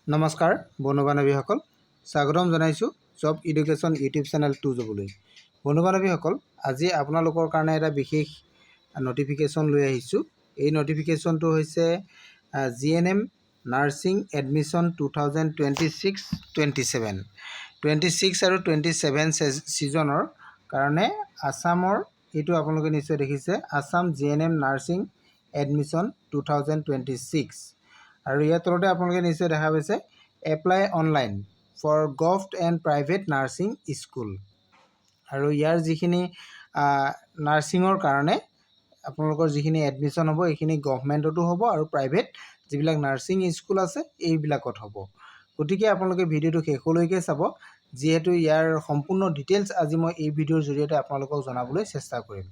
নমস্কাৰ বন্ধু বান্ধৱীসকল, স্বাগতম জনাইছোঁ জব এডুকেশ্যন ইউটিউব চেনেল 2 জবলৈ। বন্ধু বান্ধৱীসকল, আজি আপোনালোকৰ কাৰণে এটা বিশেষ নটিফিকেশ্যন লৈ আহিছোঁ। এই নটিফিকেশ্যনটো হৈছে GNM নাৰ্ছিং এডমিশ্যন 2026-27 আৰু 27 ছিজনৰ কাৰণে আছামৰ, এইটো আপোনালোকে নিশ্চয় দেখিছে, আছাম GNM নাৰ্ছিং এডমিশ্যন 2026। আৰু ইয়াৰ তলতে আপোনালোকে নিশ্চয় দেখা পাইছে apply online for government and private nursing school. আৰু ইয়াৰ যিখিনি নাৰ্ছিঙৰ কাৰণে আপোনালোকৰ যিখিনি এডমিশ্যন হ'ব এইখিনি গভৰ্ণমেণ্টতো হ'ব আৰু প্ৰাইভেট যিবিলাক নাৰ্ছিং স্কুল আছে এইবিলাকত হ'ব। গতিকে আপোনালোকে ভিডিঅ'টো শেষলৈকে চাব, যিহেতু ইয়াৰ সম্পূৰ্ণ ডিটেইলছ আজি মই এই ভিডিঅ'ৰ জৰিয়তে আপোনালোকক জনাবলৈ চেষ্টা কৰিম।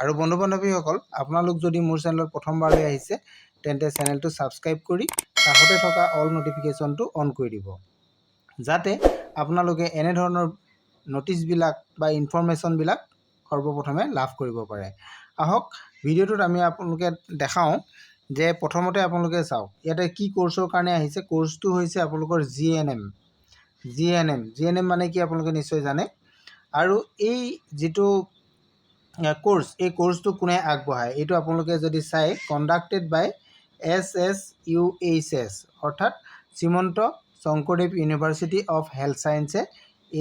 আৰু বন্ধু বান্ধৱীসকল, আপোনালোক যদি মোৰ চেনেলত প্ৰথমবাৰলৈ আহিছে তেন্তে চেনেলটো ছাবস্ক্ৰাইব কৰি কাষতে থকা অল নটিফিকেশ্যনটো অন কৰি দিব, যাতে আপোনালোকে এনেধৰণৰ নটিছবিলাক বা ইনফৰমেশ্যনবিলাক সৰ্বপ্ৰথমে লাভ কৰিব পাৰে। আহক ভিডিঅ'টোত আমি আপোনালোকে দেখাওঁ যে প্ৰথমতে আপোনালোকে চাওক ইয়াতে কি কোৰ্চৰ কাৰণে আহিছে। কোৰ্চটো হৈছে আপোনালোকৰ GNM মানে কি আপোনালোকে নিশ্চয় জানে। আৰু এই যিটো কোৰ্চ, এই কোৰ্চটো কোনে আগবঢ়ায় এইটো আপোনালোকে যদি চাই, কণ্ডাক্টেড বাই SSUHS অৰ্থাৎ Srimanta Sankardev university of health চায়েন্সে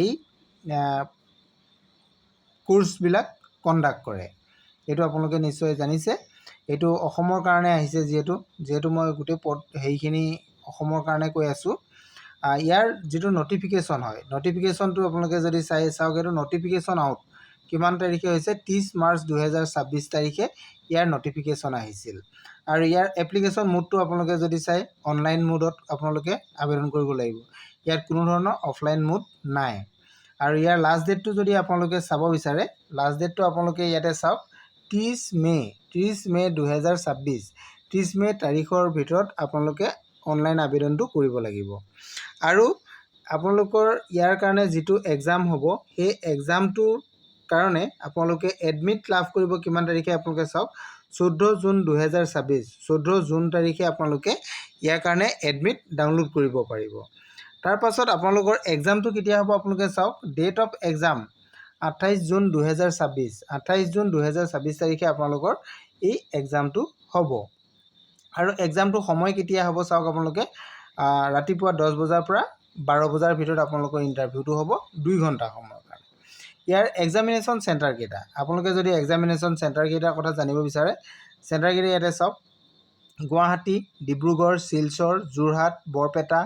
এই কোৰ্চবিলাক কণ্ডাক্ট কৰে। এইটো আপোনালোকে নিশ্চয় জানিছে। এইটো অসমৰ কাৰণে আহিছে, যিহেতু মই গোটেই হেৰিখিনি অসমৰ কাৰণে কৈ আছোঁ। ইয়াৰ যিটো নটিফিকেশ্যন হয়, নটিফিকেশ্যনটো আপোনালোকে যদি চাওক, এইটো নটিফিকেশ্যন আউট কিমান তাৰিখে হৈছে, 30 মাৰ্চ 2026 তাৰিখে ইয়াৰ নটিফিকেশ্যন আহিছিল। আৰু ইয়াৰ এপ্লিকেশ্যন মোডটো আপোনালোকে যদি চাই, অনলাইন মোডত আপোনালোকে আবেদন কৰিব লাগিব। ইয়াত কোনো ধৰণৰ অফলাইন মোড নাই। আৰু ইয়াৰ লাষ্ট ডেটটো যদি আপোনালোকে চাব বিচাৰে, লাষ্ট ডেটটো আপোনালোকে ইয়াতে চাওক, 30 মে 2026। 30 মে তাৰিখৰ ভিতৰত আপোনালোকে অনলাইন আবেদনটো কৰিব লাগিব। আৰু আপোনালোকৰ ইয়াৰ কাৰণে যিটো এক্সাম হ'ব, সেই এক্সামটোৰ কাৰণে আপোনালোকে এডমিট লাভ কৰিব কিমান তাৰিখে আপোনালোকে চাওক, 14 জুন 2026। 14 জুন তাৰিখে আপোনালোকে ইয়াৰ কাৰণে এডমিট ডাউনলোড কৰিব পাৰিব। তাৰপাছত আপোনালোকৰ এক্সামটো কেতিয়া হ'ব আপোনালোকে চাওক, date of exam 28 June 2026। 28 June 2026 তাৰিখে আপোনালোকৰ এই এক্সামটো হ'ব। আৰু এক্সামটোৰ সময় কেতিয়া হ'ব চাওক, আপোনালোকে ৰাতিপুৱা 10 বজাৰ পৰা 12 বজাৰ ভিতৰত আপোনালোকৰ ইণ্টাৰভিউটো হ'ব, 2 ঘণ্টা সময়ৰ কাৰণে। ইয়াৰ এক্সামিনেশ্যন চেণ্টাৰ কেইটা, আপোনালোকে যদি এক্সামিনেশ্যন চেণ্টাৰ কেইটাৰ কথা জানিব বিচাৰে, চেণ্টাৰ কেইটা ইয়াতে চাওক, গুৱাহাটী, ডিব্ৰুগড়, শিলচৰ, যোৰহাট, বৰপেটা,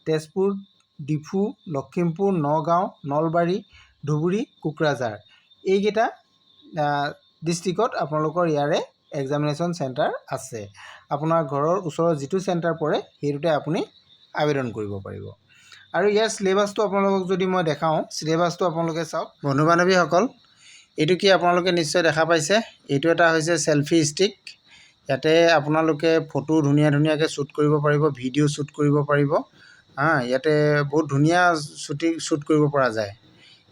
তেজপুৰ, ডিফু, লখিমপুৰ, নগাঁও, নলবাৰী, ধুবুৰী, কোকৰাঝাৰ, এইকেইটা ডিষ্ট্ৰিক্টত আপোনালোকৰ ইয়াৰে এক্সামিনেশ্যন চেণ্টাৰ আছে। আপোনাৰ ঘৰৰ ওচৰৰ যিটো চেণ্টাৰ পৰে সেইটোতে আপুনি আবেদন কৰিব পাৰিব। আৰু ইয়াৰ চিলেবাছটো আপোনালোকক যদি মই দেখাওঁ, চিলেবাছটো আপোনালোকে চাওক। বন্ধু বান্ধৱীসকল, এইটো কি আপোনালোকে নিশ্চয় দেখা পাইছে, এইটো এটা হৈছে চেলফি ষ্টিক। ইয়াতে আপোনালোকে ফটো ধুনীয়াকৈ শ্বুট কৰিব পাৰিব, ভিডিঅ' শ্বুট কৰিব পাৰিব। ইয়াতে বহুত ধুনীয়া শ্বুট কৰিব পৰা যায়।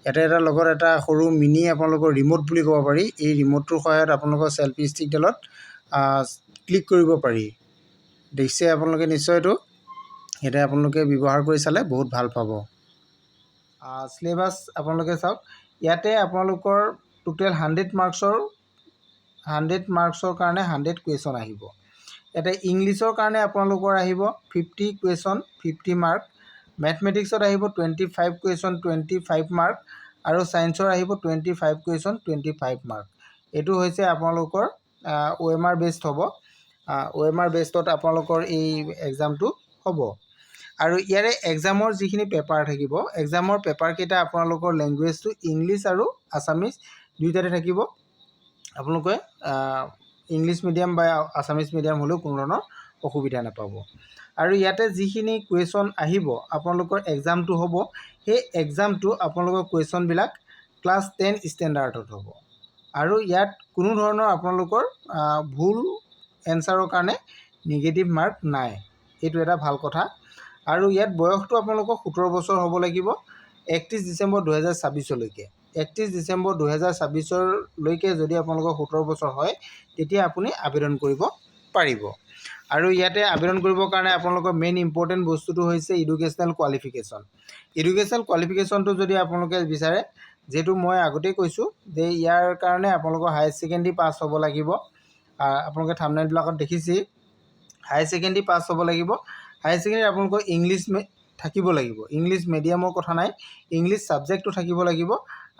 ইয়াতে এটা লগত এটা সৰু মিনি আপোনালোকৰ ৰিম'ট বুলি ক'ব পাৰি, এই ৰিম'টটোৰ সহায়ত আপোনালোকৰ চেলফি ষ্টিকডালত ক্লিক কৰিব পাৰি। দেখিছে আপোনালোকে নিশ্চয়টো, ইয়াতে আপোনালোকে ব্যৱহাৰ কৰি চালে বহুত ভাল পাব। চিলেবাছ আপোনালোকে চাওক, ইয়াতে আপোনালোকৰ টোটেল 100 মাৰ্কছৰ কাৰণে 100 কুৱেশ্যন আহিব। ইয়াতে ইংলিছৰ কাৰণে আপোনালোকৰ আহিব 50 কুৱেশ্যন, 50 মাৰ্ক। মেথমেটিক্সত আহিব 25 কুৱেশ্যন, 25 মাৰ্ক। আৰু ছায়েন্সৰ আহিব 25 কুৱেশ্যন, 25 মাৰ্ক। এইটো হৈছে আপোনালোকৰ OMR বেছড হ'ব। OMR বেছডত আপোনালোকৰ এই এক্সামটো হ'ব। আৰু ইয়াৰে এক্সামৰ যিখিনি পেপাৰ থাকিব, এক্সামৰ পেপাৰকেইটা আপোনালোকৰ লেংগুৱেজটো ইংলিছ আৰু আছামিজ দুয়োটাতে থাকিব। আপোনালোকে ইংলিছ মিডিয়াম বা আছামিজ মিডিয়াম হ'লেও কোনো ধৰণৰ অসুবিধা নাপাব। আৰু ইয়াতে যিখিনি কুৱেশ্যন আহিব আপোনালোকৰ এক্সামটো হ'ব, সেই এক্সামটো আপোনালোকৰ কুৱেশ্যনবিলাক ক্লাছ 10 ষ্টেণ্ডাৰ্ডত হ'ব। আৰু ইয়াত কোনো ধৰণৰ আপোনালোকৰ ভুল এনচাৰৰ কাৰণে নিগেটিভ মাৰ্ক নাই, এইটো এটা ভাল কথা। আৰু ইয়াত বয়সটো আপোনালোকৰ 17 বছৰ হ'ব লাগিব, 31 ডিচেম্বৰ 2026লৈকে। 31 ডিচেম্বৰ 2026লৈকে যদি আপোনালোকৰ 17 বছৰ হয় তেতিয়া আপুনি আবেদন কৰিব পাৰিব। আৰু ইয়াতে আবেদন কৰিবৰ কাৰণে আপোনালোকৰ মেইন ইম্পৰ্টেণ্ট বস্তুটো হৈছে এডুকেশ্যনেল কোৱালিফিকেশ্যন। এডুকেশ্যনেল কোৱালিফিকেশ্যনটো যদি আপোনালোকে বিচাৰে, যিহেতু মই আগতেই কৈছোঁ যে ইয়াৰ কাৰণে আপোনালোকৰ হায়াৰ ছেকেণ্ডেৰী পাছ হ'ব লাগিব। আপোনালোকে থাম্বনেইলবিলাকত দেখিছেই, হায়াৰ ছেকেণ্ডেৰী পাছ হ'ব লাগিব। হায়াৰ ছেকেণ্ডেৰী আপোনালোকৰ ইংলিছ থাকিব লাগিব, ইংলিছ মিডিয়ামৰ কথা নাই, ইংলিছ ছাবজেক্টটো থাকিব লাগিব।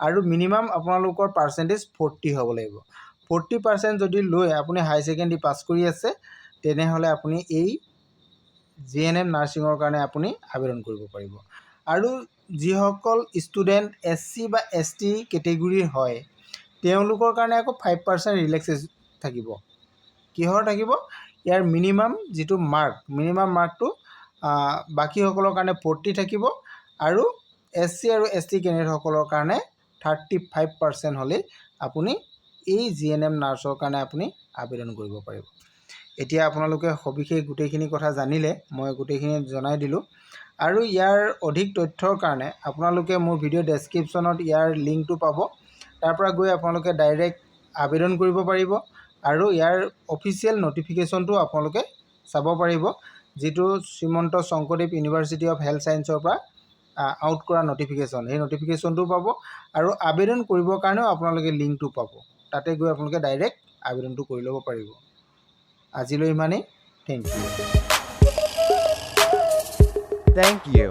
আৰু মিনিমাম আপোনালোকৰ পাৰ্চেণ্টেজ 40 হ'ব লাগিব। 40% যদি লৈ আপুনি হায়াৰ ছেকেণ্ডেৰী পাছ কৰি আছে, তেনেহ'লে আপুনি এই GNM নাৰ্ছিঙৰ কাৰণে আপুনি আবেদন কৰিব পাৰিব। আৰু যিসকল ষ্টুডেণ্ট SC বা ST কেটেগৰীৰ হয়, তেওঁলোকৰ কাৰণে আকৌ 5% ৰিলেক্সেশ্যন থাকিব। কিহৰ থাকিব? ইয়াৰ মিনিমাম যিটো মিনিমাম মাৰ্কটো বাকীসকলৰ কাৰণে 40 থাকিব। আৰু SC আৰু ST কেণ্ডিডেটসকলৰ কাৰণে 35% হ'লেই আপুনি এই GNM নাৰ্ছৰ কাৰণে আপুনি আবেদন কৰিব পাৰিব। এতিয়া আপোনালোকে সবিশেষ গোটেইখিনি কথা জানিলে, মই গোটেইখিনি জনাই দিলোঁ। আৰু ইয়াৰ অধিক তথ্যৰ কাৰণে আপোনালোকে মোৰ ভিডিঅ' ডেছক্ৰিপশ্যনত ইয়াৰ লিংকটো পাব। তাৰ পৰা গৈ আপোনালোকে ডাইৰেক্ট আবেদন কৰিব পাৰিব। আৰু ইয়াৰ অফিচিয়েল নটিফিকেশ্যনটো আপোনালোকে চাব পাৰিব, যিটো Srimanta Sankardev university of health ছায়েন্সৰ পৰা আউট কৰা নটিফিকেশ্যন। সেই নটিফিকেশ্যনটো পাব। আৰু আবেদন কৰিবৰ কাৰণেও আপোনালোকে লিংকটো পাব। তাতে গৈ আপোনালোকে ডাইৰেক্ট আবেদনটো কৰি ল'ব পাৰিব। আজিলৈ ইমানেই। Thank U.